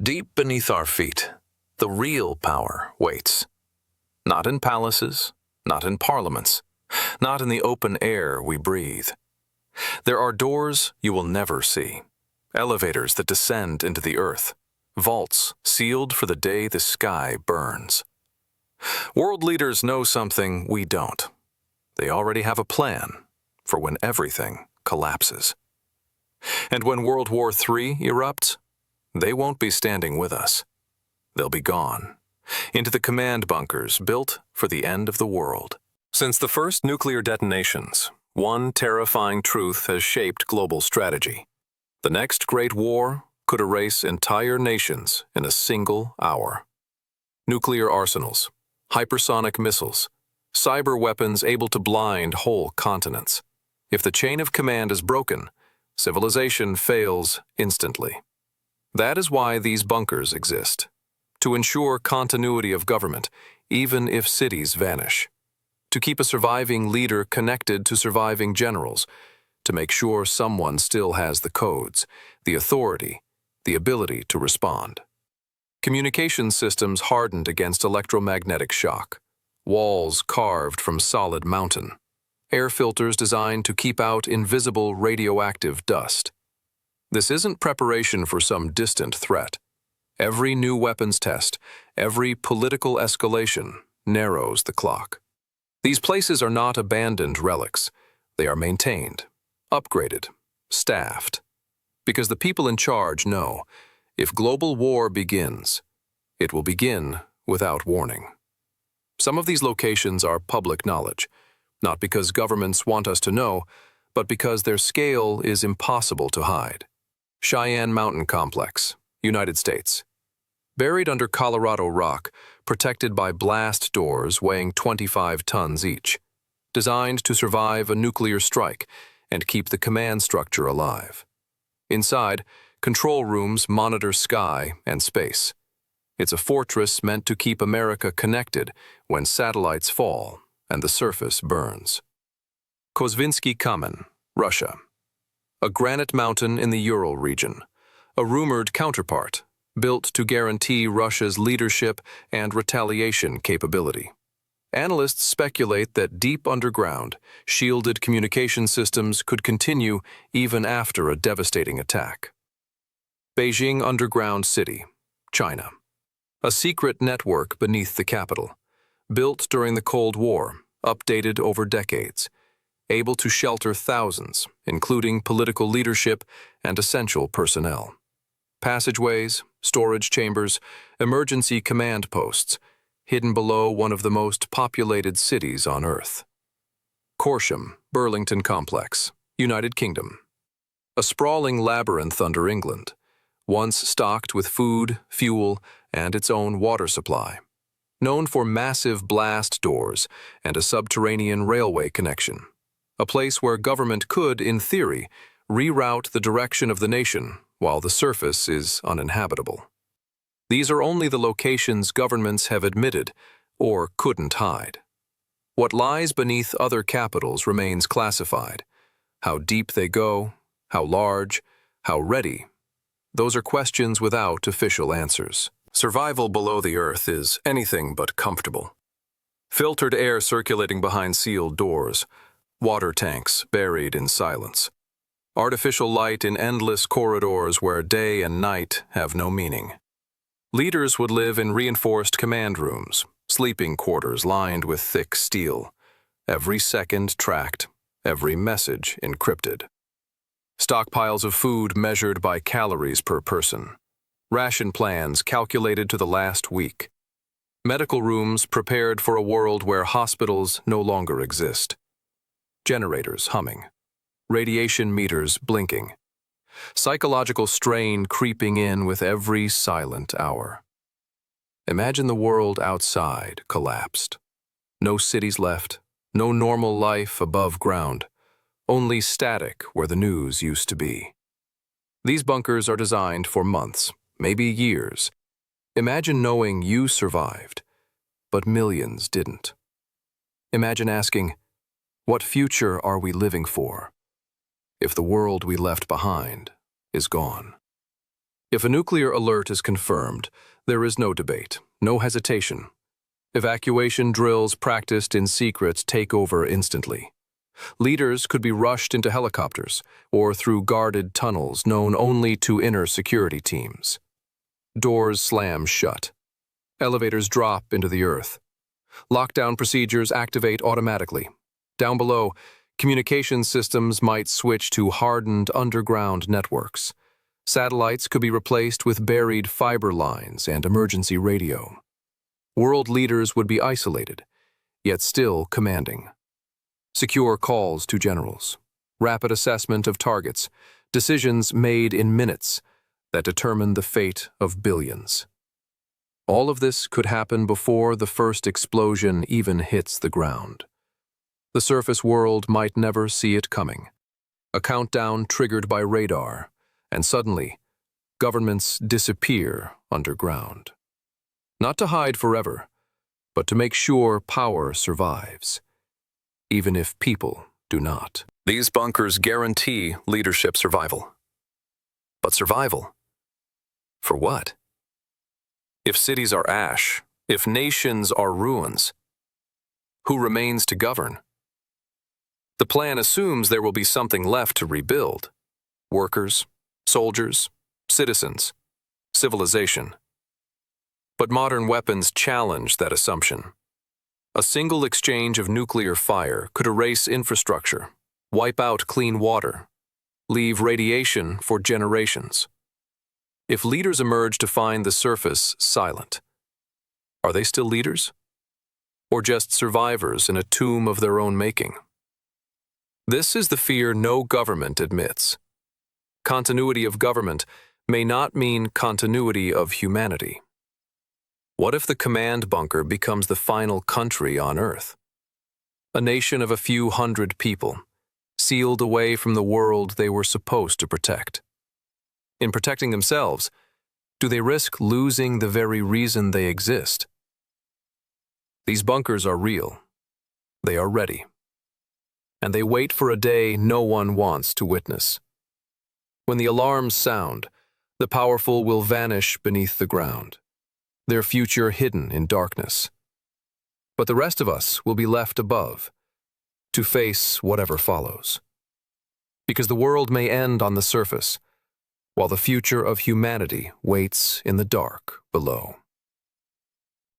Deep beneath our feet, the real power waits. Not in palaces, not in parliaments, not in the open air we breathe. There are doors you will never see, elevators that descend into the earth, vaults sealed for the day the sky burns. World leaders know something we don't. They already have a plan for when everything collapses. And when World War III erupts, they won't be standing with us. They'll be gone, into the command bunkers built for the end of the world. Since the first nuclear detonations, one terrifying truth has shaped global strategy. The next great war could erase entire nations in a single hour. Nuclear arsenals, hypersonic missiles, cyber weapons able to blind whole continents. If the chain of command is broken, civilization fails instantly. That is why these bunkers exist, to ensure continuity of government, even if cities vanish, to keep a surviving leader connected to surviving generals, to make sure someone still has the codes, the authority, the ability to respond. Communication systems hardened against electromagnetic shock, walls carved from solid mountain, air filters designed to keep out invisible radioactive dust. This isn't preparation for some distant threat. Every new weapons test, every political escalation narrows the clock. These places are not abandoned relics. They are maintained, upgraded, staffed. Because the people in charge know, if global war begins, it will begin without warning. Some of these locations are public knowledge, not because governments want us to know, but because their scale is impossible to hide. Cheyenne Mountain Complex, United States. Buried under Colorado rock, protected by blast doors weighing 25 tons each. Designed to survive a nuclear strike and keep the command structure alive. Inside, control rooms monitor sky and space. It's a fortress meant to keep America connected when satellites fall and the surface burns. Kosvinsky Kamen, Russia. A granite mountain in the Ural region, a rumored counterpart, built to guarantee Russia's leadership and retaliation capability. Analysts speculate that deep underground, shielded communication systems could continue even after a devastating attack. Beijing Underground City, China. A secret network beneath the capital, built during the Cold War, updated over decades, able to shelter thousands, including political leadership and essential personnel. Passageways, storage chambers, emergency command posts, hidden below one of the most populated cities on Earth. Corsham, Burlington Complex, United Kingdom. A sprawling labyrinth under England, once stocked with food, fuel, and its own water supply. Known for massive blast doors and a subterranean railway connection. A place where government could, in theory, reroute the direction of the nation while the surface is uninhabitable. These are only the locations governments have admitted or couldn't hide. What lies beneath other capitals remains classified. How deep they go, how large, how ready. Those are questions without official answers. Survival below the earth is anything but comfortable. Filtered air circulating behind sealed doors, water tanks buried in silence. Artificial light in endless corridors where day and night have no meaning. Leaders would live in reinforced command rooms, sleeping quarters lined with thick steel, every second tracked, every message encrypted. Stockpiles of food measured by calories per person. Ration plans calculated to the last week. Medical rooms prepared for a world where hospitals no longer exist. Generators humming. Radiation meters blinking. Psychological strain creeping in with every silent hour. Imagine the world outside collapsed. No cities left, no normal life above ground, only static where the news used to be. These bunkers are designed for months, maybe years. Imagine knowing you survived, but millions didn't. Imagine asking, what future are we living for if the world we left behind is gone? If a nuclear alert is confirmed, there is no debate, no hesitation. Evacuation drills practiced in secret take over instantly. Leaders could be rushed into helicopters or through guarded tunnels known only to inner security teams. Doors slam shut. Elevators drop into the earth. Lockdown procedures activate automatically. Down below, communication systems might switch to hardened underground networks. Satellites could be replaced with buried fiber lines and emergency radio. World leaders would be isolated, yet still commanding. Secure calls to generals, rapid assessment of targets, decisions made in minutes that determine the fate of billions. All of this could happen before the first explosion even hits the ground. The surface world might never see it coming. A countdown triggered by radar, and suddenly, governments disappear underground. Not to hide forever, but to make sure power survives, even if people do not. These bunkers guarantee leadership survival. But survival? For what? If cities are ash, if nations are ruins, who remains to govern? The plan assumes there will be something left to rebuild. Workers, soldiers, citizens, civilization. But modern weapons challenge that assumption. A single exchange of nuclear fire could erase infrastructure, wipe out clean water, leave radiation for generations. If leaders emerge to find the surface silent, are they still leaders? Or just survivors in a tomb of their own making? This is the fear no government admits. Continuity of government may not mean continuity of humanity. What if the command bunker becomes the final country on Earth? A nation of a few hundred people, sealed away from the world they were supposed to protect. In protecting themselves, do they risk losing the very reason they exist? These bunkers are real. They are ready. And they wait for a day no one wants to witness. When the alarms sound, the powerful will vanish beneath the ground, their future hidden in darkness. But the rest of us will be left above, to face whatever follows. Because the world may end on the surface, while the future of humanity waits in the dark below.